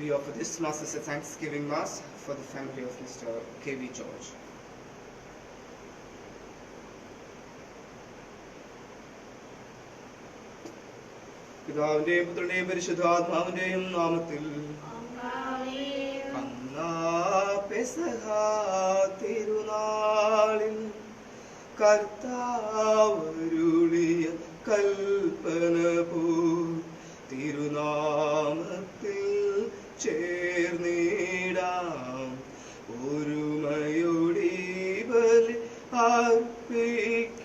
We offer this Mass as a Thanksgiving Mass for the family of Mr. K.V. George. പിതാവിന്റെയും പുത്രന്റെയും പരിശുദ്ധാത്മാവിന്റെയും നാമത്തിൽ പെസഹ തിരുനാളിൽ കർത്താവരുളിയ കൽപ്പന പോ തിരുനാമത്തിൽ ചേർന്നിടാം ഒരുമയോടി ബലി അർപ്പിക്കാം.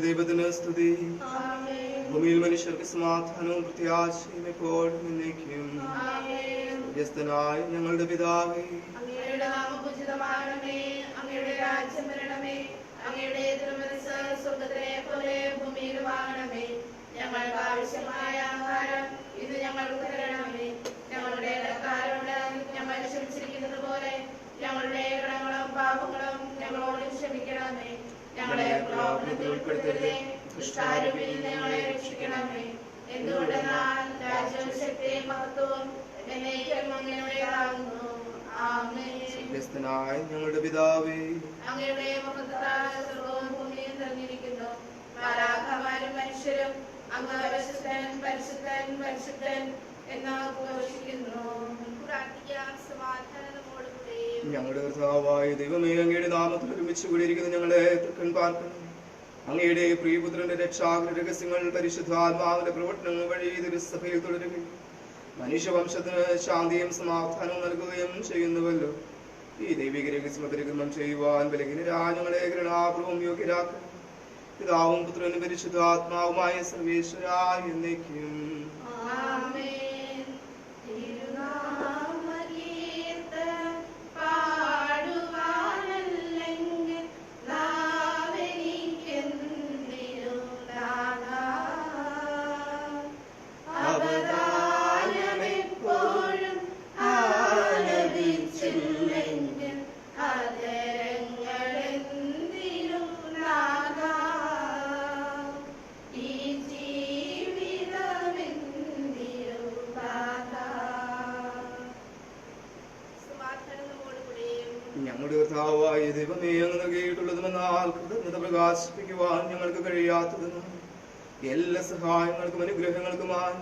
ദൈവത്തിന് സ്തുതി. ഭൂമിയിൽ മനുഷ്യർക്ക് സമാധാനവും പ്രത്യാശയും എപ്പോഴും എന്നേക്കും. വ്യത്യസ്തനായ ഞങ്ങളുടെ പിതാവേ, അങ്ങയുടെ നാമം പൂജിതമാകണമേ, അങ്ങയുടെ രാജ്യം വരണമേ, അങ്ങയുടെ തിരുമനസ്സ് സ്വർഗ്ഗത്തിലെ പോലെ ഭൂമിയിലുമാകണമേ. ഞങ്ങൾക്ക് ആവശ്യമായ ആഹാരം ഇത് ഞങ്ങൾക്ക് തരണമേ. ഞങ്ങളുടെ ഇടക്കാരോട് ഞങ്ങൾ ക്ഷമിച്ചിരിക്കുന്നത് പോലെ ഞങ്ങളുടെ കടങ്ങളും പാപങ്ങളും ഞങ്ങളോട് ക്ഷമിക്കണമേ. ഞങ്ങളെ പ്രലോഭനത്തിൽ ഉൾപ്പെടുത്തരുതേ, ദുഷ്ടാരൂപിയിൽ ഞങ്ങളെ രക്ഷിക്കണമേ. എന്തുകൊണ്ടെന്നാൽ രാജ്യവും ശക്തിയും മഹത്വവും എന്നേക്കും അങ്ങയുടേതാകുന്നു. ആമേൻ. വ്യത്യസ്തനായ ഞങ്ങളുടെ പിതാവേ, അങ്ങയുടെ മഹത്വത്താൽ സ്വർഗ്ഗവും ഭൂമിയും നിറഞ്ഞിരിക്കുന്നു. മാലാഖമാരും മനുഷ്യരും അങ്ങ് പരിശുദ്ധൻ പരിശുദ്ധൻ പരിശുദ്ധൻ എന്ന് ഘോഷിക്കുന്നു. പ്രാർത്ഥിക്കാം. സമാധാനത്തോടുകൂടി ഞങ്ങളുടെ കർത്താവായ ദൈവമേ, അങ്ങയുടെ നാമത്തിൽ ഒരുമിച്ച് കൂടിയിരിക്കുന്ന ഞങ്ങളെ തൃക്കൺ പാർക്കണം. അങ്ങയുടെ പ്രിയപുത്രന്റെ രക്ഷാകര രഹസ്യങ്ങൾ പരിശുദ്ധാത്മാവിന്റെ പ്രവർത്തനങ്ങൾ വഴി തിരുസഭയിൽ തുടരുകയും മനുഷ്യവംശത്തിന് ശാന്തിയും സമാധാനവും നൽകുകയും ചെയ്യുന്നുവല്ലോ. ഈ ദൈവിക രഹസ്യം പരിക്രമം ചെയ്യുവാൻ ബലഹീനരായ ഞങ്ങളെ കരുണാപൂർവം യോഗ്യരാക്കണം. പിതാവും പുത്രനും പരിശുദ്ധാത്മാവുമായ സർവേശ്വരായ എന്നേക്കും. ആമേൻ. ജീവിതമെന്ന് കർത്താവായ ദൈവമേ, അങ്ങ് നൽകിയിട്ടുള്ളതുമെന്നാൽ കൃതജ്ഞത പ്രകാശിപ്പിക്കുവാൻ ഞങ്ങൾക്ക് കഴിയാത്തതിനാൽ എല്ലാ സഹായങ്ങൾക്കും അനുഗ്രഹങ്ങൾക്കുമായി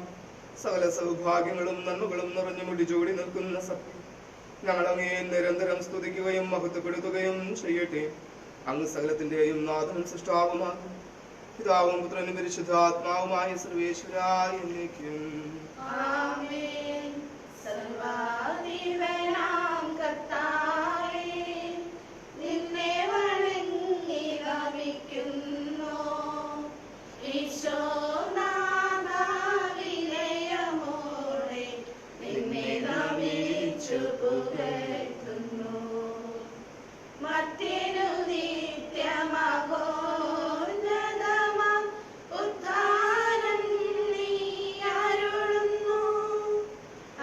സകല സൗഭാഗ്യങ്ങളും നന്മകളും നിറഞ്ഞു മുടിചൂടി നിൽക്കുന്ന സത്യം ഞങ്ങൾ അങ്ങേ നിരന്തരം സ്തുതിക്കുകയും മഹത്വപ്പെടുത്തുകയും ചെയ്യട്ടെ. അങ്ങ് സകലത്തിന്റെയും നാഥനും സൃഷ്ടാവുമാകും പിതാവും പുത്രനും പരിശുദ്ധാത്മാവുമായ സർവേശ്വരായ എന്നേക്കും. ആമേൻ. സർവ്വാധിപനാം കർത്താവേ, നിന്നെ വണങ്ങി നമിക്കുന്നു. ഈശോനാഥാ, വിനയമോടെ നിന്നെ നമിച്ചു പുകഴ്ത്തുന്നു. മർത്യനു നിത്യമഹോന്നതമാം ഉദ്ധാനം നീ അരുളുന്നു.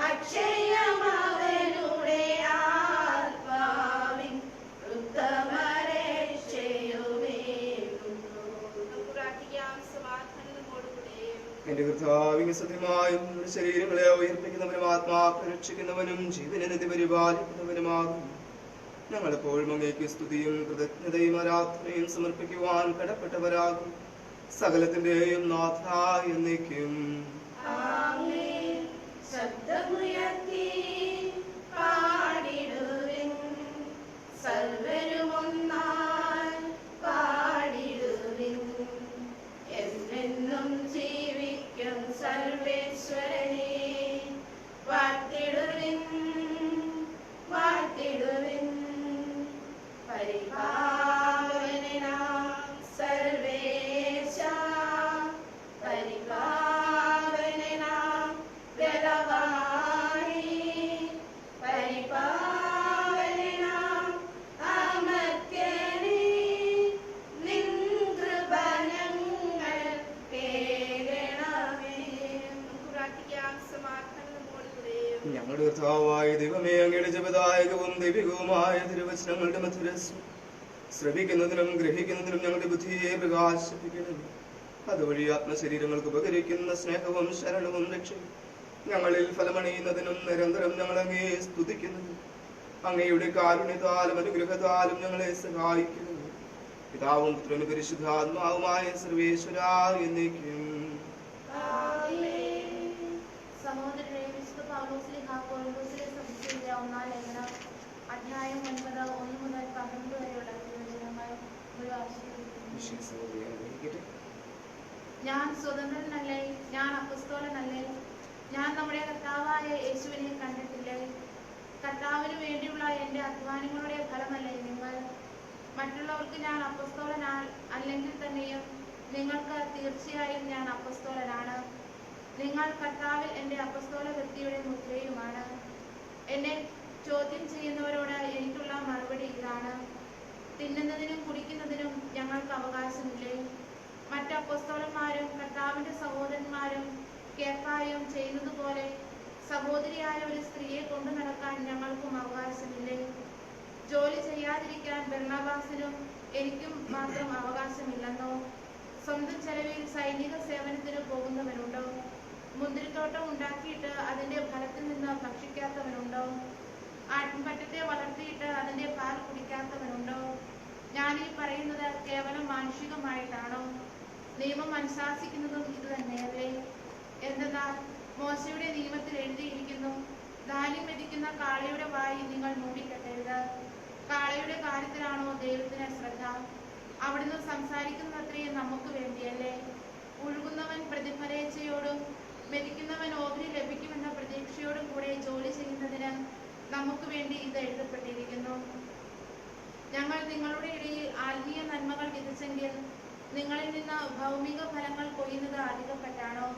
അക്ഷയമവനുടെ ആത്മാവിൻ ഉത്തമരക്ഷയുമേകുന്നു. പ്രാർത്ഥിക്കാം. സമാധാനത്തോടുകൂടെ. എന്റെ കർത്താവിന് സത്യമായും നമ്മുടെ ശരീരങ്ങളെ ഉയർപ്പിക്കുന്നവനും ആത്മാക്കളെ രക്ഷിക്കുന്നവനും ജീവനെ നിധി പരിപാലിക്കുന്നവനുമാകും. ഞങ്ങളെപ്പോഴും അങ്ങേക്ക് സ്തുതിയും കൃതജ്ഞതയും ആരാധനയും സമർപ്പിക്കുവാൻ കടപ്പെട്ടവരാകും. സകലത്തിന്റെയും നാഥ എന്നേക്കും. ആമേൻ. ശബ്ദമുയർത്തി പാടിടുവിൻ, സർവ്വരും ഒന്നായി പാടിടുവിൻ. എന്നെന്നും ജീവിക്കും സർവേശ്വരനെ വാഴ്ത്തിടുവിൻ, വാഴ്ത്തിടുവിൻ. പരിപാവനാം സർവേശ, പരിപാവനാം ബലവാനേ, പരിപാവനാം അമർത്യനേ, നിൻ കൃപ ഞങ്ങൾ കേൾക്കണമേ. നമുക്ക് പ്രാർത്ഥിക്കാം. സമാധാനത്തോടുകൂടെ. ഞങ്ങളുടെ കർത്താവായ ദൈവമേ, അങ്ങയുടെ ജപദായകവും ദൈവികവുമായ തിരുവചനങ്ങളുടെ മധുരസ്വം ശ്രവിക്കുന്നതിനും ഗ്രഹിക്കുന്നതിനും ഞങ്ങളുടെ ബുദ്ധിയെ പ്രകാശിപ്പിക്കണമേ. അതുവഴി ആത്മശരീരങ്ങൾക്ക് ഉപകരിക്കുന്ന സ്നേഹവും ശരണവും രക്ഷയും ഞങ്ങളിൽ ഫലമണിയുന്നതിനും നിരന്തരം ഞങ്ങൾ അങ്ങേ സ്തുതിക്കുന്നതിനും അങ്ങയുടെ കാരുണ്യത്താലും അനുഗ്രഹത്താലും ഞങ്ങളെ സഹായിക്കുന്നു. പിതാവും പുത്രനും പരിശുദ്ധാത്മാവുമായ സർവേശ്വരാ എന്നേക്കും. ആമേൻ. സഹോദരരെ, വിശുദ്ധ പൗലോസ്ലീഹ കൊരിന്ത്യരെ സഭയ്ക്കെഴുതിയ ഒന്നാം ലേഖനം അധ്യായം 9 1 മുതൽ 12 വരെയുള്ള തിരുവചനങ്ങൾ ഒരു ആശീർവദിക്കുന്നു. ഞാൻ സ്വതന്ത്രനല്ലേ, ഞാൻ അപ്പസ്തോലനല്ലേ, ഞാൻ നമ്മുടെ കർത്താവായ യേശുവിനെ കണ്ടിട്ടില്ലേ? കർത്താവിന് വേണ്ടിയുള്ള എൻ്റെ അധ്വാനങ്ങളുടെ ഫലമല്ലേ നിങ്ങൾ? മറ്റുള്ളവർക്ക് ഞാൻ അപ്പസ്തോലനാൽ അല്ലെങ്കിൽ തന്നെയും നിങ്ങൾക്ക് തീർച്ചയായും ഞാൻ അപ്പസ്തോലനാണ്. നിങ്ങൾ കർത്താവിൽ എൻ്റെ അപ്പസ്തോല വൃത്തിയുടെ മുദ്രയുമാണ്. എന്നെ ചോദ്യം ചെയ്യുന്നവരോട് എനിക്കുള്ള മറുപടി ഇതാണ്: തിന്നുന്നതിനും കുടിക്കുന്നതിനും ഞങ്ങൾക്ക് അവകാശമില്ലേ? മറ്റ് അപ്പസ്തോലന്മാരും കർത്താവിന്റെ സഹോദരന്മാരും കേഫായും ചെയ്യുന്നതുപോലെ സഹോദരിയായ ഒരു സ്ത്രീയെ കൊണ്ടു നടക്കാൻ ഞങ്ങൾക്കും അവകാശമില്ലേ? ജോലി ചെയ്യാതിരിക്കാൻ ബർണ്ണബാസിനും എനിക്കും മാത്രം അവകാശമില്ലെന്നോ? സ്വന്തം ചെലവിൽ സൈനിക സേവനത്തിന് പോകുന്നവനുണ്ടോ? മുന്തിരിത്തോട്ടം ഉണ്ടാക്കിയിട്ട് അതിന്റെ ഫലത്തിൽ നിന്ന് ഭക്ഷിക്കാത്തവനുണ്ടോ? ആട്ടിൻപറ്റത്തെ വളർത്തിയിട്ട് അതിന്റെ പാൽ കുടിക്കാത്തവനുണ്ടോ? ഞാനീ പറയുന്നത് കേവലം മാനുഷികമായിട്ടാണോ? നിയമം അനുശാസിക്കുന്നതും ഇത് തന്നെയല്ലേ? എന്തെന്നാൽ മോശയുടെ നിയമത്തിൽ എഴുതിയിരിക്കുന്നു, ധാന്യം മെതിക്കുന്ന കാളയുടെ വായി നിങ്ങൾ മൂടിക്കെട്ടരുത്. കാളയുടെ കാര്യത്തിലാണോ ദൈവത്തിന് ശ്രദ്ധ? അവിടുന്ന് സംസാരിക്കുന്നത്രയും നമുക്ക് വേണ്ടിയല്ലേ? ഉഴുകുന്നവൻ പ്രതിഫലേച്ഛയോടും മെതിക്കുന്നവൻ ഓഹരി ലഭിക്കുമെന്ന പ്രതീക്ഷയോടും കൂടെ ജോലി ചെയ്യുന്നതിന് നമുക്ക് വേണ്ടി ഇത് എഴുതപ്പെട്ടിരിക്കുന്നു. ഞങ്ങൾ നിങ്ങളുടെ ഇടയിൽ ആത്മീയ നന്മകൾ വിധിച്ചെങ്കിൽ നിങ്ങളിൽ നിന്ന് ഭൗമിക ഫലങ്ങൾ കൊയ്യുന്നത് അധികപ്പെട്ടാണോ?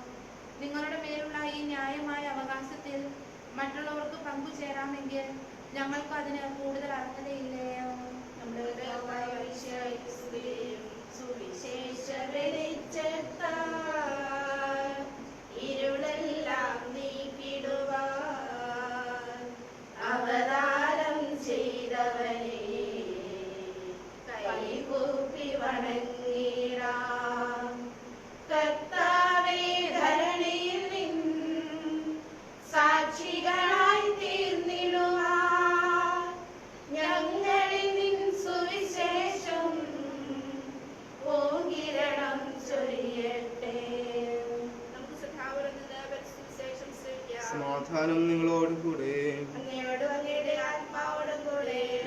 നിങ്ങളുടെ മേലുള്ള ഈ ന്യായമായ അവകാശത്തിൽ മറ്റുള്ളവർക്ക് പങ്കുചേരാമെങ്കിൽ ഞങ്ങൾക്ക് അതിന് കൂടുതൽ അർഹതയില്ലയോ? ഇരുളെല്ലാം നീക്കിടുവാൻ അവതാരം ചെയ്തവനെ കൈകൂപ്പി വണങ്ങിടാം. കർത്താവേ, ധരണിയിൽ സാക്ഷികളായി തീർന്നിടുവാൻ ഞങ്ങളിൽ സമാധാനം നിങ്ങളോടും കൂടെ.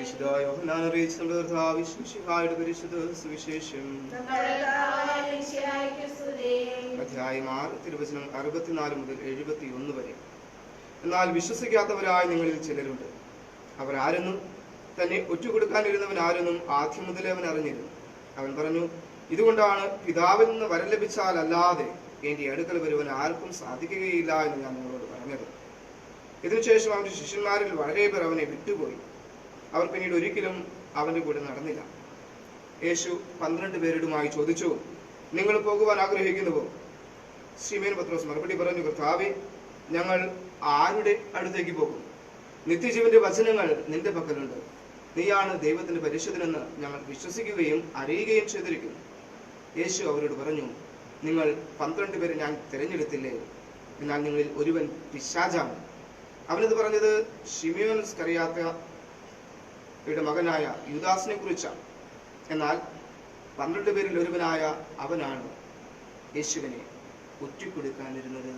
വിശുദ്ധ യോഹന്നാൻ അറിയിച്ച നമ്മുടെ കർത്താവ് യേശുമിശിഹായുടെ പരിശുദ്ധ സുവിശേഷം അധ്യായം 6 തിരുവചനം 64 മുതൽ 71 വരെ. എന്നാൽ വിശ്വസിക്കാത്തവരായ നിങ്ങളിൽ ചിലരുണ്ട്. അവർ ആരെന്നും തന്നെ ഒറ്റുകൊടുക്കാനിരുന്നവൻ ആരെന്നും ആദ്യം മുതലേ അവൻ അറിഞ്ഞിരുന്നു. അവൻ പറഞ്ഞു, ഇതുകൊണ്ടാണ് പിതാവിൽ നിന്ന് വരം ലഭിച്ചാൽ അല്ലാതെ എന്റെ അടുക്കൽ വരുവാൻ ആർക്കും സാധിക്കുകയില്ല എന്ന് ഞാൻ നിങ്ങളോട് പറഞ്ഞത്. ഇതിനുശേഷം അവന്റെ ശിഷ്യന്മാരിൽ വളരെ പേർ അവനെ വിട്ടുപോയി. അവർ പിന്നീട് ഒരിക്കലും അവന്റെ കൂടെ നടന്നില്ല. യേശു 12 പേരോടുമായി ചോദിച്ചു, നിങ്ങൾ പോകുവാൻ ആഗ്രഹിക്കുന്നുവോ? ശിമോൻ പത്രോസ് മറുപടി പറഞ്ഞു, കർത്താവേ, ഞങ്ങൾ ആരുടെ അടുത്തേക്ക് പോകും? നിത്യജീവന്റെ വചനങ്ങൾ നിന്റെ പക്കലുണ്ട്. നീയാണ് ദൈവത്തിന്റെ പരിശുദ്ധനെന്ന് ഞങ്ങൾ വിശ്വസിക്കുകയും അറിയുകയും ചെയ്തിരിക്കുന്നു. യേശു അവരോട് പറഞ്ഞു, നിങ്ങൾ 12 പേരെ ഞാൻ തിരഞ്ഞെടുത്തില്ലേ? എന്നാൽ നിങ്ങളിൽ ഒരുവൻ പിശാചാണ്. അവനത് പറഞ്ഞത് ശിമയോൻ ഇസ്കറിയാത്തയുടെ മകനായ യൂദാസിനെ കുറിച്ചാണ്. എന്നാൽ 12 പേരിൽ ഒരുവനായ അവനാണ് യേശുവിനെ ഒറ്റിക്കൊടുക്കാനിരുന്നത്.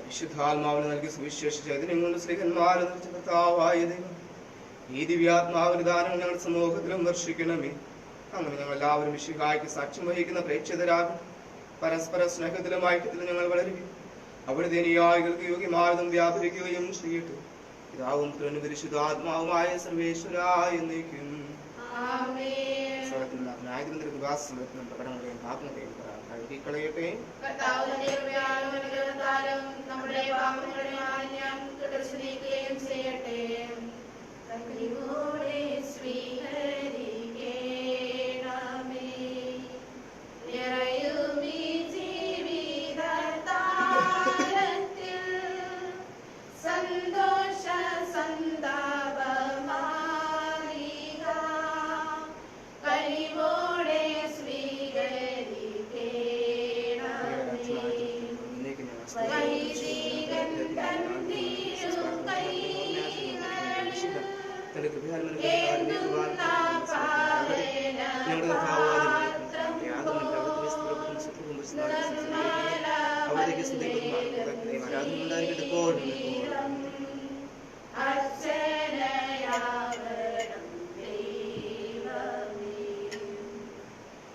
വിശുദ്ധാത്മാവിന് നൽകി സുവിശേഷിച്ച അതിനെങ്ങും സ്ത്രീകന്മാരെ നിറച്ച കർത്താവായ ദൈവം, ഈ ദിവ്യാത്മാവിന്റെ ദാനങ്ങൾ ഞങ്ങളുടെ സമൂഹത്തിലും വർഷിക്കണമേ. അങ്ങനെ ഞങ്ങൾ എല്ലാവരും മിശിഹായ്ക്ക് സാക്ഷ്യം വഹിക്കുന്ന പ്രേക്ഷിതരാകും. പരസ്പര സ്നേഹത്തിലും ഐക്യത്തിലും ഞങ്ങൾ വളരുകയും അവിടുത്തെ അനുയായികൾക്ക് യോഗ്യമാർദ്ദം വ്യാപരിക്കുകയും ചെയ്യട്ടെ. പിതാവും പുത്രനും പരിശുദ്ധാത്മാവുമായ സർവേശ്വരായ എന്നേക്കും പ്രകടങ്ങളെയും പാപങ്ങളെയും കഴുകിക്കളയട്ടെ.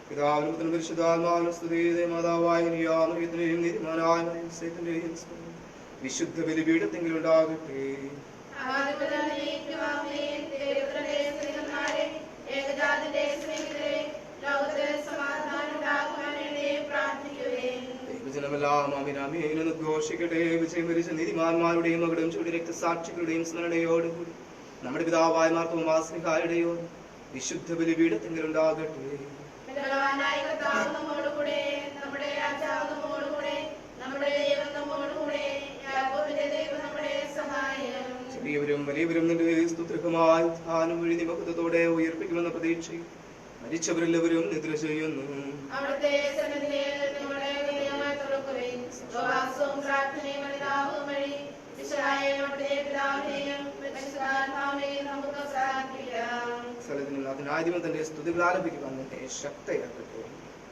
പിതാവിനും പരിശുദ്ധാത്മാവിനും സ്തുതി. മാതാവായ നീതിമാനായ വിശുദ്ധ ബലിപീഠത്തെങ്കിലും ഉണ്ടാകട്ടെ. ദൈവജനമെല്ലാം അമിനാമേനെന്ന് ഘോഷിക്കട്ടെ. വിജയം വരിച്ച നീതിമാന്മാരുടെയും മകളുടെയും ചൂടി രക്തസാക്ഷികളുടെയും സ്മരണയോടുകൂടി നമ്മുടെ പിതാവായ മാർത്തോമാ ശ്ലീഹായുടെയോട് വിശുദ്ധ ബലിപീഠത്തെങ്കിലും ഉണ്ടാകട്ടെ. ചെറിയവരും വലിയവരും നിന്റെ സ്തുത്യർഹമായ സ്ഥാനം വഴി നിമഹത്വത്തോടെ ഉയർപ്പിക്കുമെന്ന പ്രതീക്ഷയിൽ മരിച്ചവരെല്ലാവരും നിദ്ര ചെയ്യുന്നു. അവിടുത്തെ സന്നിധിയിൽ നിങ്ങളുടെ ഹൃദയങ്ങൾ തുറക്കുകയും ഉപവാസവും പ്രാർത്ഥനയും അനുതാപവും വഴി വിശുദ്ധായ അവിടുത്തെ പിതാവിനെയും പരിശുദ്ധാത്മാവിനെയും നമുക്ക് പ്രാർത്ഥിക്കാം. അതിനാദ്യം തന്റെ സ്തുതികൾ ആലപിക്കുവാൻ തന്നെ ശക്തയാക്കട്ടെ.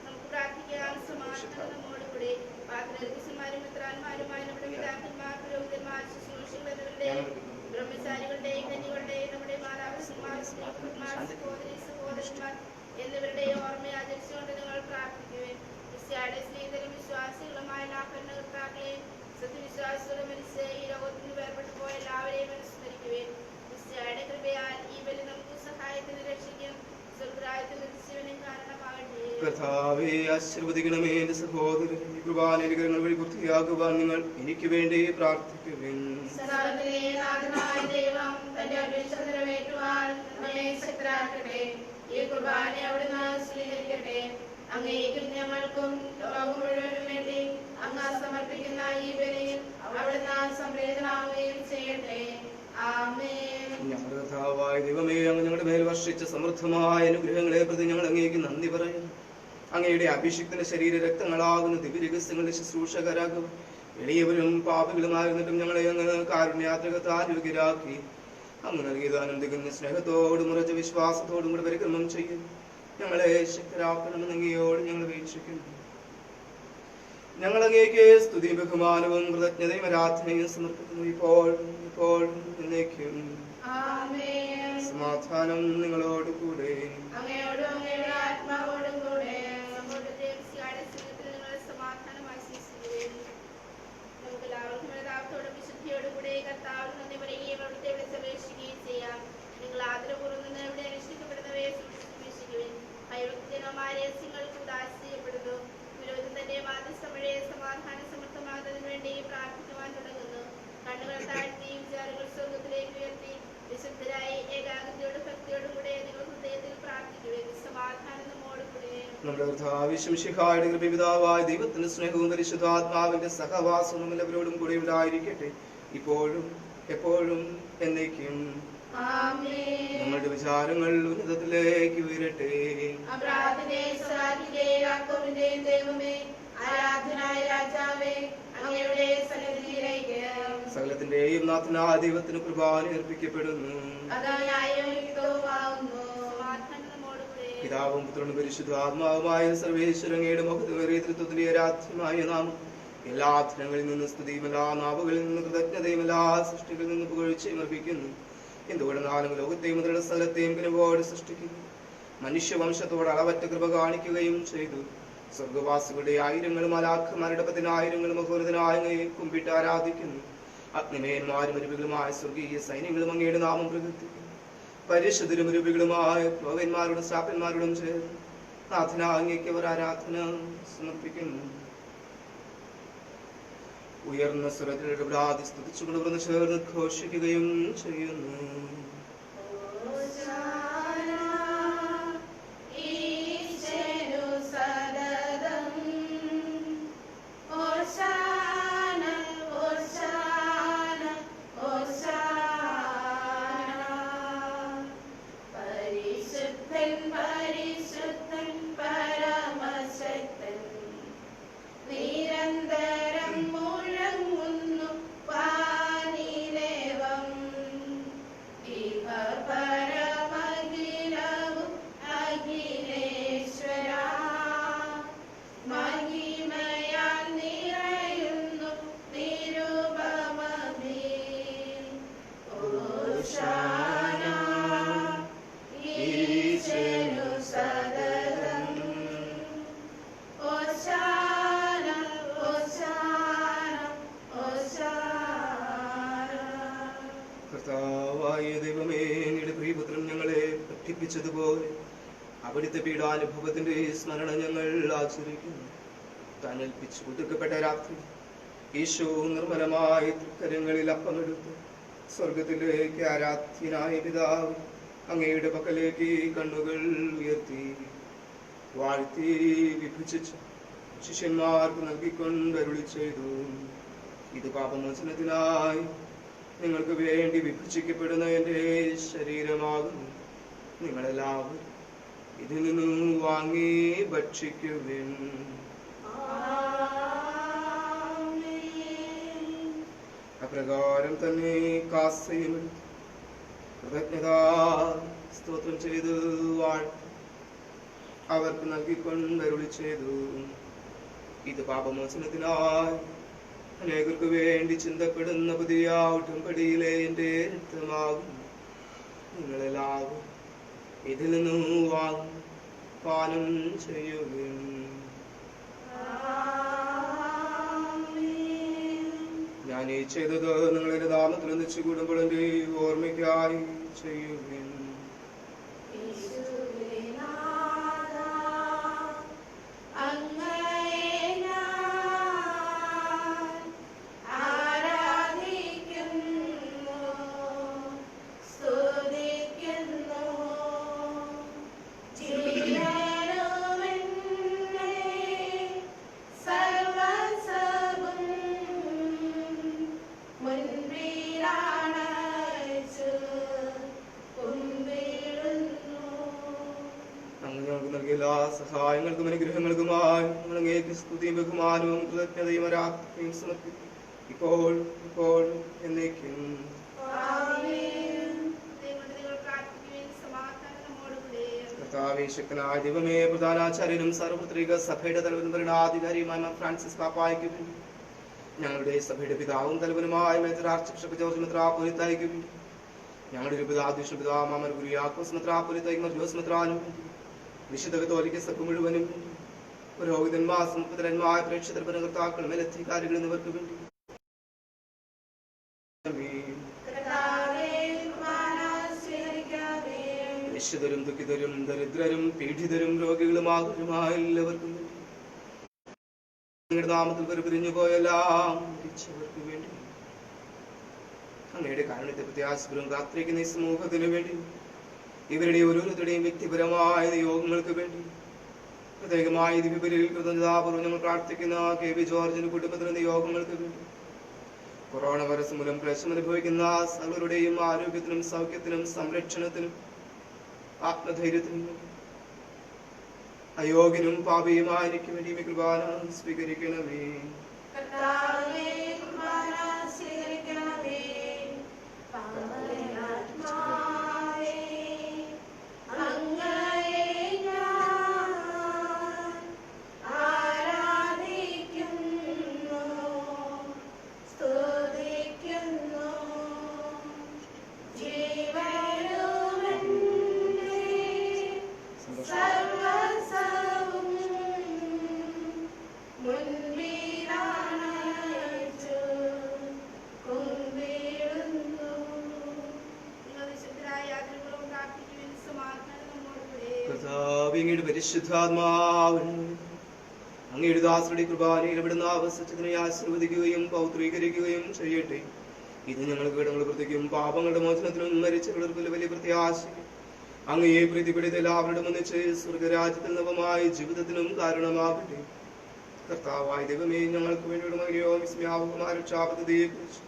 നമുക്ക് പ്രാർത്ഥിക്കാം. സമാധാനം നമ്മോടുകൂടി. പാത്രമാരും മിത്രാന്മാരുമായ നമ്മുടെ പിതാക്കന്മാർ, പുരോഹിതന്മാർ, ശുശ്രൂഷകൾ എന്നിവരുടെയും ബ്രഹ്മചാരികളുടെയും കന്യകളുടെയും നമ്മുടെ മാതാപിതാക്കന്മാർ, സഹോദരി സഹോദരന്മാർ എന്നിവരുടെയും ഓർമ്മ ആചരിച്ചുകൊണ്ട് നിങ്ങൾ പ്രാർത്ഥിക്കുകയും ക്രിസ്ത്യാനിയുടെ സ്നേഹിതരും വിശ്വാസികളുമായ എല്ലാ ഭരണകർത്താക്കളെയും സത്യവിശ്വാസികളും മരിച്ച് ഈ ലോകത്തിന് വേർപെട്ടു പോയ എല്ലാവരെയും അനുസ്മരിക്കുകയും ക്രിസ്ത്യാനിയുടെ കൃപയാൽ ഈ ബലി നമുക്ക് സഹായത്തിന് രക്ഷിക്കും സ്വർഗ്ഗരാജ്യത്തിൽ നിത്യജീവനും കാരണമാകട്ടെ. കർത്താവേ, ആശീർവദിക്കണമേ എന്റെ സഹോദരൻ. ഈ കുർബാനകൾ വഴി പൂർത്തിയാകുവാൻ നിങ്ങൾ എനിക്ക് വേണ്ടി പ്രാർത്ഥിക്കുവിൻ. സർവ്വത്തിലെ നാഥനായ ദൈവം തന്റെ അപേക്ഷ നിറവേറ്റുവാൻ നമ്മെ ശക്തരാക്കട്ടെ. ഈ കുർബാന അവിടുന്ന് സ്വീകരിക്കട്ടെ. അങ്ങേക്കും ഞങ്ങൾക്കും ലോകം മുഴുവനും വേണ്ടി അങ്ങ് സമർപ്പിക്കുന്ന ഈ ബലിയിൽ അവിടുന്ന് സംപ്രീതനാവുകയും ചെയ്യട്ടെ. ആമേൻ. ഞങ്ങളുടെ കർത്താവായ ദൈവമേ, അങ്ങ് ഞങ്ങളുടെ മേൽ വർഷിച്ച സമൃദ്ധമായ അനുഗ്രഹങ്ങളെ പ്രതി ഞങ്ങൾ അങ്ങേക്ക് നന്ദി പറയുന്നു. അങ്ങയുടെ അഭിഷിക്തന്റെ ശരീര രക്തങ്ങളാകുന്ന ദിവ്യരഹസ്യങ്ങളുടെ ശുശ്രൂഷകരാകും എളിയവരും പാപികളുമായിരുന്നിട്ടും ഞങ്ങളെ അങ്ങ് കാരുണ്യാത്രകത്താൽ യോഗ്യരാക്കി അങ്ങ് നൽകിയതാനും തികഞ്ഞ സ്നേഹത്തോടും ഉറച്ച വിശ്വാസത്തോടും കൂടെ പരിക്രമം ചെയ്യും ഞങ്ങളെ ശക്തരാക്കണമെന്ന് അങ്ങയോട് ഞങ്ങൾ വീക്ഷിക്കുന്നു. ഞങ്ങൾ അങ്ങേക്ക് സ്തുതിയും ബഹുമാനവും കൃതജ്ഞതയും ആരാധനയും സമർപ്പിക്കുന്നു ഇപ്പോഴും എന്നേക്കും. ആമേൻ. സമാധാനം നിങ്ങളോട് കൂടെ. അങ്ങയോടും അങ്ങയുടെ ആത്മാവോടും കൂടെ. സമാധാനം ആശംസിക്കുകയും നമുക്ക് എല്ലാവർക്കും യഥാർത്ഥത്തോടും വിശുദ്ധിയോടും കൂടെ കർത്താവിന് നന്ദി പറയുകയും അവിടുത്തെ വിളിച്ചപേക്ഷിക്കുകയും ചെയ്യാം. നിങ്ങൾ ആദരപൂർവ്വം നിന്ന് ഇവിടെ അനുഷ്ഠിക്കപ്പെടുന്നവയെ സൂക്ഷിക്കുകയും ഭയഭക്തിജനമായ രഹസ്യങ്ങൾക്ക് ഉദാസീനപ്പെടുന്നു. വിരോധം തന്റെ മാതൃസമഴയെ സമാധാന സമർത്ഥമാകുന്നതിന് വേണ്ടി പ്രാർത്ഥിക്കുവാൻ തുടങ്ങുന്നു. കണ്ണുകൾ താഴ്ത്തി വിചാരങ്ങൾ സ്വർഗത്തിലേക്ക് ഉയർത്തി വിശുദ്ധരായി ഏകാഗ്രതയോടും ഭക്തിയോടും കൂടെ നിങ്ങൾ ഹൃദയത്തിൽ പ്രാർത്ഥിക്കുകയും സമാധാനം നമ്മോടുകൂടെ. നമ്മുടെ കർത്താവിശിഹായുടെ കൃപപിതാവായ ദൈവത്തിന്റെ സ്നേഹവും പരിശുദ്ധാത്മാവിന്റെ സഹവാസവും എല്ലാവരോടും കൂടെ ഉണ്ടായിരിക്കട്ടെ ഇപ്പോഴും എപ്പോഴും എന്നേക്കും. ആമേൻ. നമ്മുടെ വിചാരങ്ങൾ ഉന്നതത്തിലേക്ക് ഉയരട്ടെ. ആരാധനായ രാജാവേ, അങ്ങയുടെ സന്നിധിയിലേക്ക് സകലത്തിന്റെയും നാഥനായ ദൈവത്തിന് കുർബാന അർപ്പിക്കപ്പെടുന്നു. പിതാവും പുത്രനും പരിശുദ്ധാത്മാവുമായ സർവേശ്വരങ്ങയുടെ മഹത്വമേറിയ തൃത്വത്തിലെ ആരാധ്യമായ നാം എല്ലാ അധരങ്ങളിൽ നിന്ന് സ്തുതിയും എല്ലാ നാവുകളിൽ നിന്ന് കൃതജ്ഞതയും എല്ലാ സൃഷ്ടികളിൽ നിന്ന് പുകഴ്ചയും അർപ്പിക്കുന്നു. എന്തുകൊണ്ടെന്നാലും ലോകത്തെയും മുതലുള്ള സ്ഥലത്തെയും കൃപയോട് സൃഷ്ടിക്കുന്നു. മനുഷ്യവംശത്തോട് അളവറ്റ കൃപ കാണിക്കുകയും ചെയ്തു. സ്വർഗവാസികളുടെ ആയിരങ്ങളും മലാഖമാരുടെ 10,000 മഹോന്നതനായ കുമ്പിട്ട് ആരാധിക്കുന്നു. അഗ്നിമേന്മാരും അരുവികളുമായ സ്വർഗീയ സൈന്യങ്ങളും അങ്ങയുടെ നാമം പ്രകീർത്തിക്കുന്നു. പരിശുദ്ധരും അരുവികളുമായ പ്രവന്മാരോടും ശ്രാപ്പന്മാരോടും ചേർന്ന് നാഥനായ അങ്ങേക്ക് അവർ ആരാധന സമർപ്പിക്കുന്നു. ഉയർന്ന സ്വരത്തിൽ സ്തുതിച്ചുകൊണ്ട് വന്ന് ചേർന്ന് ഘോഷിക്കുകയും ചെയ്യുന്നു. കർത്താവായ ദൈവമേ, അങ്ങയുടെ പ്രിയപുത്രൻ ഞങ്ങളെ പഠിപ്പിച്ചതുപോലെ അവിടുത്തെ പീഡാനുഭവത്തിന്റെ സ്മരണ ഞങ്ങൾ ആചരിക്കുന്നു. താൻ ഏൽപ്പിച്ചു കൊടുക്കപ്പെട്ട രാത്രി ഈശോ നിർമ്മലമായ തൃക്കരങ്ങളിൽ അപ്പമെടുത്ത് സ്വർഗത്തിലേക്ക് ആരാധ്യനായ പിതാവ് അങ്ങയുടെ പക്കലേക്ക് കണ്ണുകൾ ഉയർത്തി വാഴ്ത്തി വിഭജിച്ച് ശിഷ്യന്മാർക്ക് നൽകിക്കൊണ്ട് അരുളി ചെയ്തു, ഇത് പാപമോചനത്തിനായി നിങ്ങൾക്ക് വേണ്ടി വിഭജിക്കപ്പെടുന്ന എൻ്റെ ശരീരമാകുന്നു. നിങ്ങളെല്ലാവരും ഇതിൽ നിന്നും വാങ്ങി ഭക്ഷിക്കുവിൻ. അപ്രകാരം തന്നെ കാസയും കൃതജ്ഞതാ സ്തോത്രം ചെയ്ത് വാഴ്ത്തി അവർക്ക് നൽകിക്കൊണ്ടരുളി ചെയ്തു, ഇത് പാപമോചനത്തിനായി അനേകർക്ക് വേണ്ടി ചിന്തപ്പെടുന്ന പുതിയ ഉടമ്പടിയിലെ എൻ്റെ രക്തമാകും. നിങ്ങളെല്ലാവരും ഇതിൽ നിന്നും വാങ്ങി പാനം ചെയ്യുവിൻ. ഞാൻ ഈ ചെയ്തത് നിങ്ങളുടെ നാമത്തിൽ ഒന്നിച്ചു കൂടുമ്പോൾ എൻ്റെ ഓർമ്മയ്ക്കായി ചെയ്യുവിൻ. എല്ലാ സഹായങ്ങൾക്കും അനുഗ്രഹങ്ങൾക്കുമായി ഞങ്ങൾ അങ്ങേക്ക് സ്തുതിയും ബഹുമാനവും കൃതജ്ഞതയും ആരാധനയും സമർപ്പിക്കും, ഇപ്പോൾ ഇപ്പോഴും എന്നേക്കും. കർത്താവേ, ശക്തനായ ദൈവമേ, പ്രധാനാചാര്യനും സർവത്രിക സഭയുടെ തലവനും ഭരണാധികാരിയുമായ ഫ്രാൻസിസ് പാപ്പായ്ക്ക് വേണ്ടി, ഞങ്ങളുടെ സഭയുടെ പിതാവും തലവനുമായ മേജർ ആർച്ച് ബിഷപ്പ് ജോർജ് മെത്രാപ്പൊലീത്തായ്ക്ക് വേണ്ടി, ഞങ്ങളുടെ ഒരു പിതാ മാമർ കുര്യാക്കോസ് മെത്രാപ്പൊലീത്തായ്ക്ക് ജോസ് മെത്രാനും വേണ്ടി, വിശുദ്ധ കത്തോലിക്ക സഭ മുഴുവനും വേണ്ടി, പുരോഹിതന്മാർ സമുദ്രന്മാർ പ്രേക്ഷിതർ ഭരണകർത്താക്കളും മേലധികാരികൾ എന്നിവർക്ക് വേണ്ടി, നിശ്ചിതരും ദുഃഖിതരും ദരിദ്രരും പീഡിതരും രോഗികളുമായ എല്ലാവർക്കും വേണ്ടി, അങ്ങയുടെ നാമത്തിൽ പിരിഞ്ഞു പോയെല്ലാം മരിച്ചവർക്ക് വേണ്ടി, അങ്ങയുടെ കാരണത്തെ പ്രത്യാശപുരം കാത്തിരിക്കുന്ന ഈ സമൂഹത്തിന് വേണ്ടി, ഇവരുടെ ഓരോരുത്തരുടെയും വ്യക്തിപരമായ നിയോഗങ്ങൾക്ക് വേണ്ടി, പ്രത്യേകമായ ദിവ്യബലിയിൽ കൃതജ്ഞതാപൂർവ്വം ഞങ്ങൾ പ്രാർത്ഥിക്കുന്ന കെ.വി. ജോർജിന്റെ കുടുംബത്തിന് നിയോഗങ്ങൾക്ക് വേണ്ടി, കൊറോണ വൈറസ് മൂലം ക്ലേശം അനുഭവിക്കുന്ന സകലരുടെയും ആരോഗ്യത്തിനും സൗഖ്യത്തിനും സംരക്ഷണത്തിനും ആത്മധൈര്യത്തിനും വേണ്ടി, അയോഗ്യനും പാപിയുമായിരിക്കും വേണ്ടി കൃപാന സ്വീകരിക്കണമേ. പരിശുദ്ധാത്മാവൻ അങ്ങയുടെ ദാസരുടെ കുർബാനയിൽ ഇവിടുന്ന് ആവസിച്ചതിനെ ആശീർവദിക്കുകയും പൗത്രീകരിക്കുകയും ചെയ്യട്ടെ. ഇത് ഞങ്ങൾക്ക് ഇടങ്ങളുടെ പ്രതിക്കും പാപങ്ങളുടെ മോചനത്തിനും മരിച്ചവർക്ക് വലിയ പ്രത്യാശയും അങ്ങയെ പ്രീതിപ്പെടുത്തി എല്ലാവരുടെ ഒന്നിച്ച് സ്വർഗരാജ്യത്തിൽ നവമായ ജീവിതത്തിനും കാരണമാകട്ടെ. കർത്താവായ ദൈവമേ, ഞങ്ങൾക്ക് വേണ്ടിയുള്ള മകനെയോ വിസ്മയാപകമാരക്ഷാപദ്ധതിയെക്കുറിച്ച്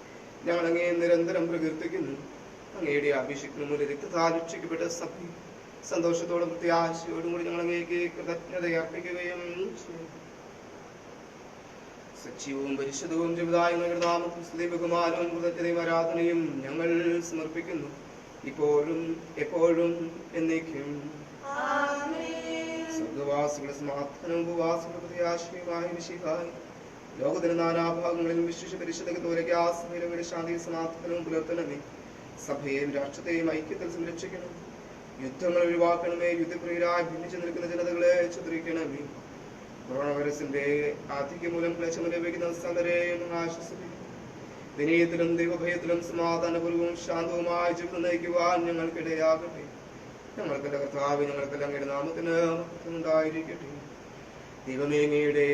ഞങ്ങൾ അങ്ങയെ നിരന്തരം പ്രകീർത്തിക്കുന്നു. അങ്ങയുടെ അഭിഷേകത്തിനും ഒരു രക്തത്താൽ രക്ഷിക്കപ്പെട്ട സഭയിൽ സന്തോഷത്തോടും പ്രത്യാശയോടും കൂടി ഞങ്ങൾ അങ്ങേക്ക് കൃതജ്ഞത അർപ്പിക്കുകയും ചെയ്യും. സജീവവും പരിശുദ്ധവും ജീവിതമായ ഞങ്ങളുടെ നാമത്തിൽ സ്തുതിയും ബഹുമാനവും കൃതജ്ഞതയും ആരാധനയും ഞങ്ങൾ സമർപ്പിക്കുന്നു, ഇപ്പോഴും എപ്പോഴും എന്നേക്കും. സ്വർഗവാസികളുടെ സമാധാനവും ഉപവാസികളുടെ പ്രത്യാശയുമായ മിശിഹായി ലോകത്തിന്റെ നാനാഭാഗങ്ങളിലും വിശേഷ പരിശുദ്ധ കത്തോലിക്ക സഭയിലെ ശാന്തിയും സമാധാനവും പുലർത്തണമേ. സഭയെയും രാഷ്ട്രത്തെയും ഐക്യത്തിൽ സംരക്ഷിക്കണം. യുദ്ധങ്ങൾ ഒഴിവാക്കണമേ. യുദ്ധപ്രിയരായി ഭിന്നിച്ചു നിൽക്കുന്ന ജനതകളെ ചിത്രിക്കണമേ. കൊറോണ വൈറസിന്റെ ആധിക്യം മൂലം ക്ലേശം അനുഭവിക്കുന്ന സകലരെയും ആശ്വസിപ്പിക്കും. വിനയത്തിലും ദൈവഭയത്തിലും സമാധാനപൂർവ്വവും ശാന്തവുമായ ജീവിതം നയിക്കുവാൻ ഞങ്ങൾക്കിടയാകട്ടെ. ഞങ്ങൾക്കെല്ലാം കർത്താവ്, ഞങ്ങൾക്കെല്ലാം അങ്ങയുടെ നാമത്തിന് ഉണ്ടായിരിക്കട്ടെ. ദൈവമേ, അങ്ങയുടെ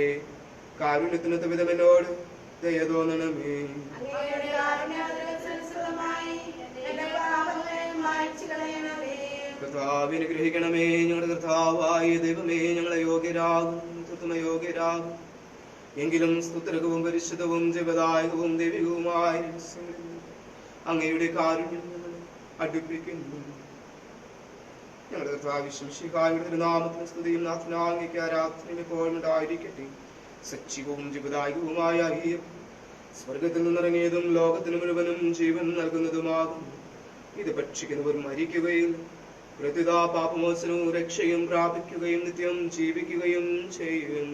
കാരുണ്യത്തിനൊത്ത വിധം എന്നോട് ദയ തോന്നണമേ. കർത്താവ് അനുഗ്രഹിക്കണമേ. ഞങ്ങളുടെ കർത്താവായ ദൈവമേ, ഞങ്ങളെ യോഗ്യരാകും യോഗ്യരാകും എങ്കിലും സ്തുത്യർഹവും പരിശുദ്ധവും ജീവദായകവും ദൈവികവുമായ അങ്ങയുടെ കാരുണ്യം അടുപ്പിക്കുന്നു. ഞങ്ങളുടെ കർത്താവിശ്വസിഹായുടെ തിരുനാമത്തിന് സ്തുതിയും നാഥനാംഗിക്ക് ആരാധനയും എപ്പോഴും ഉണ്ടായിരിക്കട്ടെ. സച്ചികവും ജീവദായകവുമായ സ്വർഗത്തിൽ നിന്നിറങ്ങിയതും ലോകത്തിന് മുഴുവനും ജീവൻ നൽകുന്നതുമാകുന്നു. ഇത് ഭക്ഷിക്കുന്നവർ മരിക്കുകയില്ല, പ്രത്യുത പാപമോചനവും രക്ഷയും പ്രാപിക്കുകയും നിത്യം ജീവിക്കുകയും ചെയ്യും.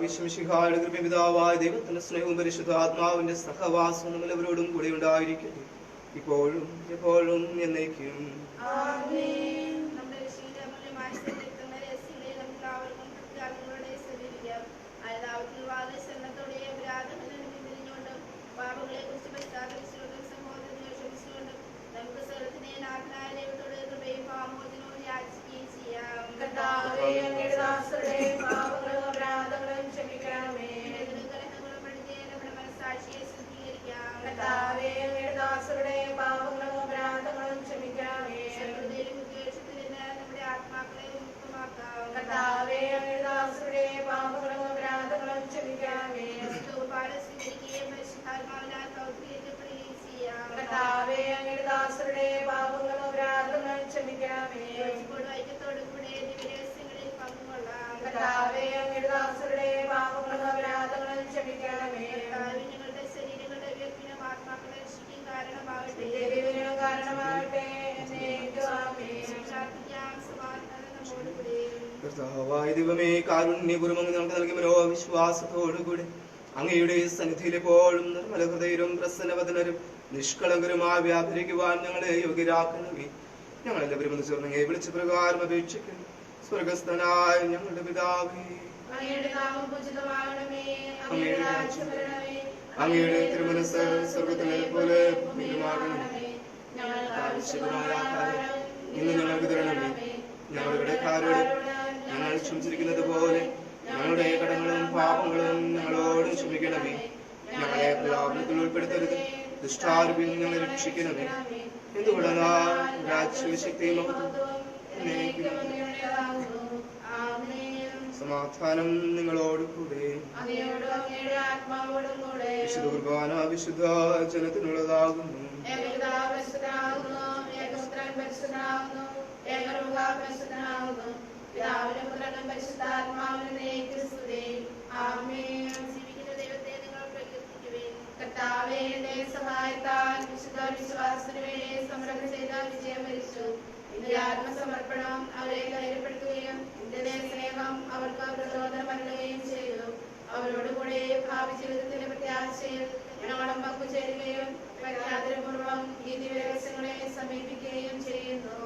വിശ്വസിഹായുടെ കൃപപിതാവായ ദൈവത്തിന്റെ സ്നേഹവും പരിശുദ്ധാത്മാവിന്റെ സഹവാസവും നമ്മളെവരോടും കൂടെ ഉണ്ടായിരിക്കട്ടെ, ഇപ്പോഴും എപ്പോഴും എന്നേക്കും. ദൈവമേ, കാരുണ്യപൂർവ്വം നമുക്ക് നൽകിയ മനോവിശ്വാസത്തോടുകൂടി അങ്ങയുടെ സന്നിധിയിൽ എപ്പോഴും നിർമ്മല ഹൃദയരും പ്രസന്നവദനരും നിഷ്കളങ്കരുമായി വ്യാപരിക്കുവാൻ ഞങ്ങളെ യോഗ്യരാക്കണമേ. ഞങ്ങളെല്ലാവരും ഒന്ന് ചേർന്ന് അങ്ങയെ വിളിച്ച പ്രകാരം അപേക്ഷിക്കുന്നു. സ്വർഗസ്ഥനായ ഞങ്ങളുടെ പിതാവേ, അങ്ങയുടെ തിരുമനസ്സ് സ്വർഗത്തിലെ പോലെ ഭൂമിയിലുമാകണമേ. ആവശ്യമായ ആഹാരം ഇന്ന് ഞങ്ങൾക്ക് തരണമേ. ഞങ്ങളുടെ കടക്കാരോട് ഞങ്ങൾ ക്ഷമിച്ചിരിക്കുന്നത് പോലെ ഞങ്ങളുടെ കടങ്ങളും പാപങ്ങളും ഞങ്ങളോട് ക്ഷമിക്കണമേ. ഞങ്ങളെ പ്രലോഭനത്തിൽ ഉൾപ്പെടുത്തരുത്, ദുഷ്ടാരൂപിൽ ഞങ്ങളെ രക്ഷിക്കണമേ. എന്തുകൊണ്ടെന്നാൽ രാജ്യവും ശക്തിയും സമാധാനം നിങ്ങളോട് കൂടെ. വിശുദ്ധ കുർബാന വിശുദ്ധ ജനത്തിനുള്ളതാകുന്നു. ആത്മസമർപ്പണം അവരെ ധൈര്യപ്പെടുത്തുകയും നിന്റെ സ്നേഹം അവർക്ക് പ്രചോദനം നൽകുകയും ചെയ്തു. അവരോടുകൂടെ ഭാവി ജീവിതത്തിന്റെ പ്രത്യാശയിൽ ഞങ്ങളും പങ്കുചേരുകയും പ്രഖ്യാതപൂർവം ഈ ദിവസങ്ങളെ സമീപിക്കുകയും ചെയ്യുന്നു.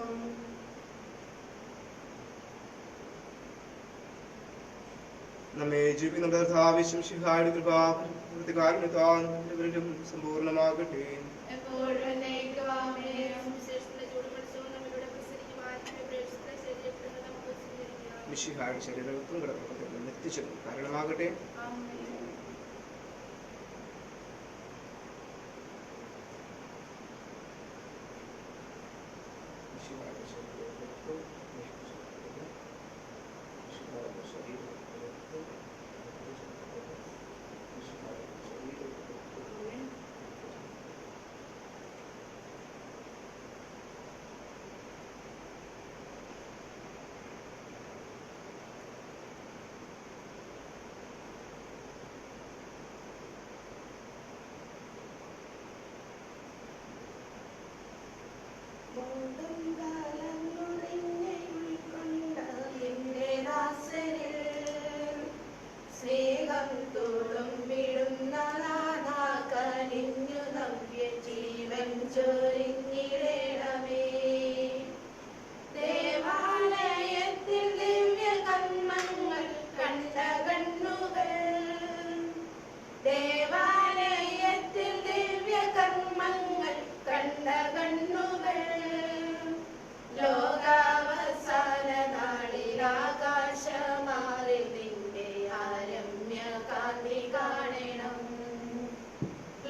നമ്മെ ജീവിക്കുന്ന കർത്താവിശ്വസിഹായുടെ കൃപാകാരുണ്യത്താലും സമ്പൂർണ്ണമാകട്ടെ. മിശിഹായുടെ ശരീരത്വം കിടക്കുന്ന എത്തിച്ചത് കാരണമാകട്ടെ. Lord. ചൊരിഞ്ഞിടണമേ. ദേവാലയത്തിൽ ദിവ്യകർമ്മങ്ങൾ കണ്ട കണ്ണുകൾ, ദേവാലയത്തിൽ ദിവ്യകർമ്മങ്ങൾ കണ്ട കണ്ണുകൾ, ലോകാവസാന നാളിൽ ആകാശമാറിൽ നിന്റെ ആരമ്യ കാന്തി കാണണം.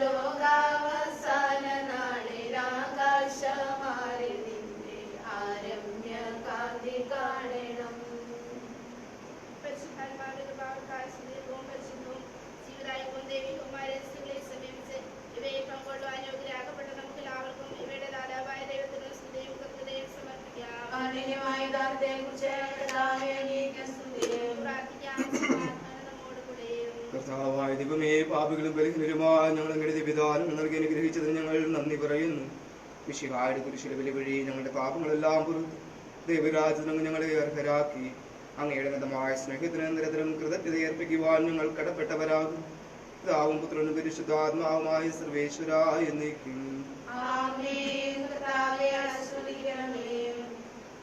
ലോകാവസാന നാളിൽ ആകാശമാറിൽ നിന്റെ ആരമ്യ കാന്തി കാണണം. പരിശുദ്ധാത്മാവിന്റെ കൃപാവർക്കായി സുദീർഘവും പരിശുദ്ധവും ജീവിതായവും ദൈവികവുമായ രഹസ്യങ്ങളെ സമീപിച്ച് ഇവയെ പങ്കുകൊള്ളുവാൻ യോഗ്യരാകപ്പെട്ട നമുക്ക് എല്ലാവർക്കും ഇവയുടെ ദാതാവായ ദൈവത്തിന് സ്തുതിയും കൃതജ്ഞതയും സമർപ്പിക്കാം. പ്രാർത്ഥിക്കാം. നമ്മോടുകൂടെ കർത്താവായ ദൈവമേ, പാപികളും ബലഹീനരുമായ ഞങ്ങൾ അങ്ങയുടെ വിധാനം നൽകി അനുഗ്രഹിച്ചതിന് ഞങ്ങൾ നന്ദി പറയുന്നു. മിശിഹായുടെ കുരിശിലെ ബലി വഴി ഞങ്ങളുടെ പാപങ്ങളെല്ലാം പുറത്ത് ദൈവരാജ്യത്തിന് ഞങ്ങളെ അർഹരാക്കി. അങ്ങയുടെ നന്ദമായ സ്നേഹത്തിന് നിരന്തരം കൃതജ്ഞത അർപ്പിക്കുവാൻ ഞങ്ങൾ കടപ്പെട്ടവരാകും. പിതാവും പുത്രനും പരിശുദ്ധാത്മാവുമായ സർവേശ്വര എന്നേക്കും.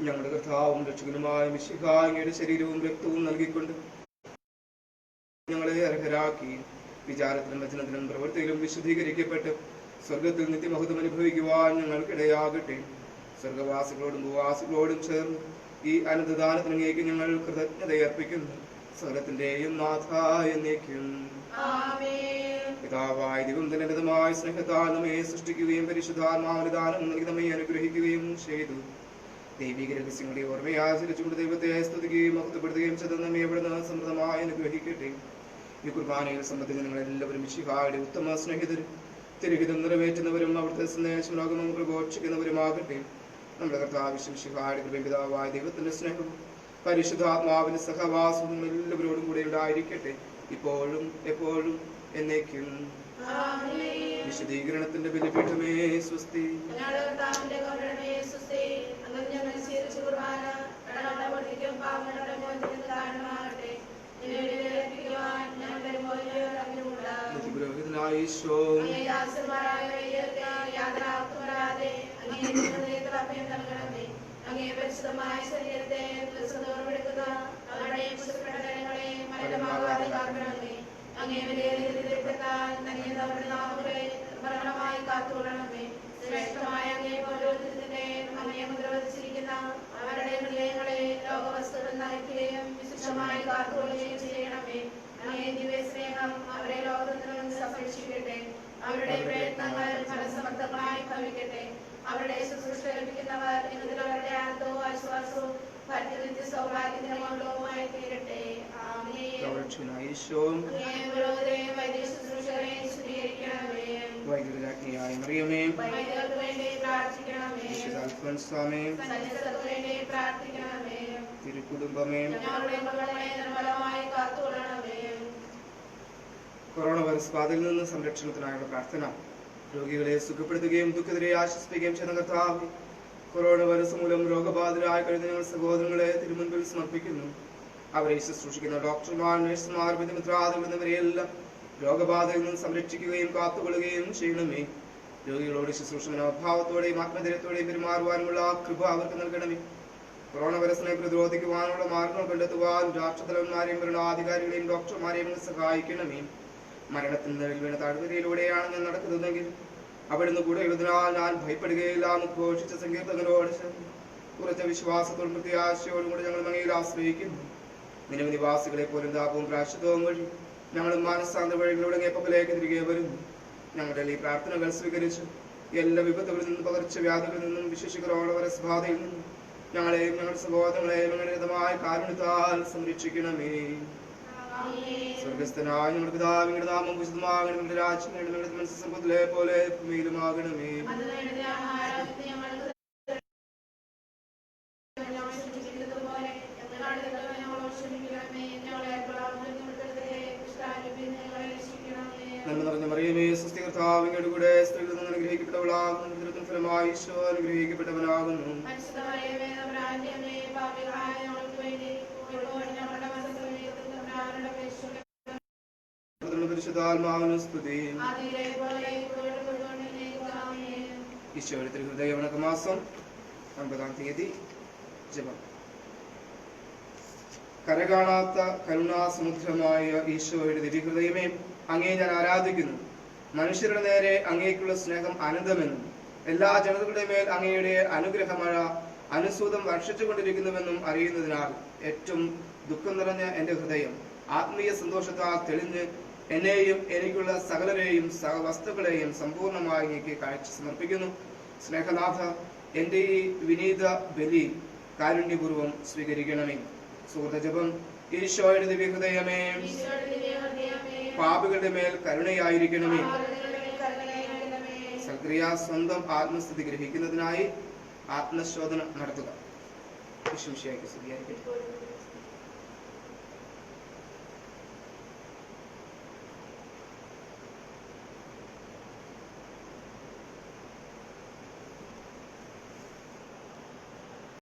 ഞങ്ങളുടെ കർത്താവും രക്ഷകനുമായ മിശിഹാ അങ്ങയുടെ ശരീരവും രക്തവും നൽകിക്കൊണ്ട് ഞങ്ങളെ അർഹരാക്കി. വിചാരത്തിലും വചനത്തിലും പ്രവൃത്തിയിലും വിശുദ്ധീകരിക്കപ്പെട്ട് സ്വർഗത്തിൽ നിത്യമഹത്വം അനുഭവിക്കുവാൻ ഞങ്ങൾക്കിടയാകട്ടെ. സ്വർഗവാസികളോടും ഭൂവാസികളോടും ചേർന്ന് ഈ അനന്തദാനത്തിനേക്ക് ഞങ്ങൾ കൃതജ്ഞതയർപ്പിക്കുന്നു. സ്വർഗത്തിന്റെയും നാഥ എന്നേക്കും. പിതാവായ ദൈവം തന്റെ അനന്തമായ സ്നേഹത്താൽ നമ്മെ സൃഷ്ടിക്കുകയും പരിശുദ്ധാത്മാവിന്റെ ദാനം നൽകി നമ്മെ അനുഗ്രഹിക്കുകയും ചെയ്തു. ദൈവിക രഹസ്യങ്ങളെ ഓർമ്മയാചരിച്ചുകൊണ്ട് ദൈവത്തെ സ്തുതിക്കുകയും മഹത്വപ്പെടുത്തുകയും ചെയ്ത് നമ്മെ എവിടുന്ന് സമൃദ്ധമായി അനുഗ്രഹിക്കട്ടെ. ഈ കുർബാനയിൽ സംബന്ധിച്ച് നിങ്ങൾ എല്ലാവരും മിശിഹായുടെ ഉത്തമ സ്നേഹിതരും തിരുഹിതം നിറവേറ്റുന്നവരും അവിടുത്തെ സന്ദേശം ലോകമം പ്രഘോഷിക്കുന്നവരുമാകട്ടെ. നമ്മുടെ കർത്താവ് മിശിഹായുടെ കൃപയും പിതാവായ ദൈവത്തിന്റെ സ്നേഹവും പരിശുദ്ധാത്മാവിന്റെ സഹവാസവും നിങ്ങൾ എല്ലാവരോടും കൂടെ ഉണ്ടായിരിക്കട്ടെ, ഇപ്പോഴും എപ്പോഴും എന്നേക്കും. വിശദീകരണത്തിന്റെ ബലിപീഠമേ സ്വസ്തി. പുരോഹിതനായ ഈശോ അങ്ങേ പരിശുദ്ധമായ ശരീരത്തെ എടുക്കുന്ന അവരുടെ പുസ്തകങ്ങളെ മലിനമാകാതെ കാക്കണമേ. അങ്ങേ അവരുടെ നാമങ്ങളെ മരണമായി കാത്തുകൊള്ളണമേ. ശ്രേഷ്ഠമായ അങ്ങേ പൗരോഹിത്യത്തിന്റെ അങ്ങേ മുദ്രവധിച്ചിരിക്കുന്ന അവരുടെ ഹൃദയങ്ങളെ ലോകവസ്തുക്കൾ നയിക്കുകയും വിശുദ്ധമായി കാത്തുകൊള്ളുകയും ചെയ്യണമേ. അങ്ങേ ദിവ്യ സ്നേഹം അവരെ ലോകത്തിൽ നിന്ന് സംരക്ഷിക്കട്ടെ. അവരുടെ പ്രയത്നങ്ങൾ ഫലസമർത്ഥമായി ഭവിക്കട്ടെ. അവരുടെ ശുശ്രൂഷ ലഭിക്കുന്നവർ ഇന്നതിലവരുടെ ആനന്ദവും ആശ്വാസവും ഭക്തി സൗഭാഗ്യത്തിനുമായി തീരട്ടെ. വൈദ്യ ശുശ്രൂഷകരെ ശുദ്ധീകരിക്കണമേ. വൈദ്യുതരാജ്ഞിയായ മറിയമേ, വൈദ്യർക്ക് വേണ്ടി പ്രാർത്ഥിക്കണമേ. വേണ്ടി പ്രാർത്ഥിക്കണമേ. തിരുക്കുടുംബമേ, ഞങ്ങളുടെ മക്കളെ നിർമ്മലമായി കാത്തുകൊള്ളണമേ. കൊറോണ വൈറസ് ബാധയിൽ നിന്ന് സംരക്ഷണത്തിനായുള്ള പ്രാർത്ഥന. രോഗികളെ സുഖപ്പെടുത്തുകയും ദുഃഖിതരെ ആശ്വസിപ്പിക്കുകയും ചെയ്യുന്ന കർത്താവേ, കൊറോണ വൈറസ് മൂലം രോഗബാധിതരായി കഴിഞ്ഞ ഞങ്ങൾ സഹോദരങ്ങളെ തിരുമുൻപിൽ സമർപ്പിക്കുന്നു. അവരെ ശുശ്രൂഷിക്കുന്ന ഡോക്ടർമാർ, നഴ്സുമാർ, ബന്ധുമിത്രാദികൾ എന്നിവരെയെല്ലാം രോഗബാധയിൽ നിന്ന് സംരക്ഷിക്കുകയും കാത്തുകൊള്ളുകയും ചെയ്യണമേ. രോഗികളോട് ശുശ്രൂഷ മനോഭാവത്തോടെയും ആത്മധൈര്യത്തോടെയും പെരുമാറുവാനുമുള്ള കൃപ അവർക്ക് നൽകണമേ. കൊറോണ വൈറസിനെ പ്രതിരോധിക്കുവാനുള്ള മാർഗങ്ങൾ കണ്ടെത്തുവാൻ രാഷ്ട്രതലവന്മാരെയും ഭരണാധികാരികളെയും ഡോക്ടർമാരെയും സഹായിക്കണമേ. മരണത്തിന് നിഴൽ വീണ താഴ്വരയിലൂടെയാണ് ഞാൻ നടക്കുന്നതെങ്കിൽ അവിടുന്ന് കൂടെ എഴുതിനാൽ ഞാൻ ഭയപ്പെടുകയില്ല എന്ന് ഘോഷിച്ച സങ്കീർത്തകനോട് കുറച്ച വിശ്വാസത്തോടും പ്രത്യാശയോടും കൂടി ഞങ്ങൾ അങ്ങയിൽ ആശ്രയിക്കുന്നു. നിലവ് നിവാസികളെ പോലും താപവും പ്രാശ്ചിത്വവും വഴി ഞങ്ങൾ മാനസാന്ത വഴികളിലൂടെ അങ്ങേപ്പക്കലേക്ക് തിരികെ വരുന്നു. ഞങ്ങളുടെ ഈ പ്രാർത്ഥനകൾ സ്വീകരിച്ച് എല്ലാ വിപത്തുകളിൽ നിന്നും പകർച്ചവ്യാധികളിൽ നിന്നും വിശേഷ കൊറോണ വൈറസ് ബാധയിൽ നിന്നും ഞങ്ങളെയും ഞങ്ങളുടെ സഹോദരങ്ങളെയും ഞങ്ങളുടെ കാരുണ്യത്താൽ സംരക്ഷിക്കണമേ. സ്വർഗസ്ഥനായ ഞങ്ങളുടെ പിതാവേ, അങ്ങയുടെ നാമം പൂജിതമാകണമേ. അങ്ങയുടെ രാജ്യം വേണമേ. അങ്ങയുടെ മനസ്സ് സ്വർഗ്ഗത്തിലെ പോലെ ഭൂമിയിലുമാകണമേ. നന്മ നിറഞ്ഞ മറിയമേ, സ്വസ്തി, കർത്താവ് അങ്ങയുടെ കൂടെ സ്ത്രീകളിൽ നിന്ന് അനുഗ്രഹിക്കപ്പെട്ടവളാകുന്നു. ദുരിതത്തിൻ ഫലമായി ഈശോ അനുഗ്രഹിക്കപ്പെട്ടവനാകുന്നു. പരിശുദ്ധാത്മാവിന് സ്തുതി. ഈശോയുടെ തിരുഹൃദയ വണക്കമാസം 9-ാം തീയതി ജപം. കരകാണാത്ത കരുണാസമുദ്രമായ ഈശോയുടെ ദിവ്യഹൃദയമേ, അങ്ങേ ഞാൻ ആരാധിക്കുന്നു. മനുഷ്യരുടെ നേരെ അങ്ങേക്കുള്ള സ്നേഹം അനന്തമെന്നും എല്ലാ ജനതകളുടെ മേൽ അങ്ങയുടെ അനുഗ്രഹമഴ അനുസൂതം വർഷിച്ചുകൊണ്ടിരിക്കുന്നുവെന്നും അറിയുന്നതിനാൽ ഏറ്റവും ദുഃഖം നിറഞ്ഞ എൻ്റെ ഹൃദയം ആത്മീയ സന്തോഷത്താൽ തെളിഞ്ഞ് എന്നെയും എനിക്കുള്ള സകലരെയും വസ്തുക്കളെയും സമ്പൂർണമായി അങ്ങേക്ക് കാഴ്ച സമർപ്പിക്കുന്നു. സ്നേഹനാഥ, എൻ്റെ ഈ വിനീത ബലി കാരുണ്യപൂർവ്വം സ്വീകരിക്കണമേ. സുഹൃതജപം. ഈശോയുടെ ദിവ്യഹൃദയമേ, പാപികളുടെ മേൽ കരുണയായിരിക്കണമേ. സക്രിയ സ്വന്തം ആത്മസ്ഥിതി ഗ്രഹിക്കുന്നതിനായി ആത്മശോധന നടത്തുക. വിശുദ്ധിയായിരിക്കും.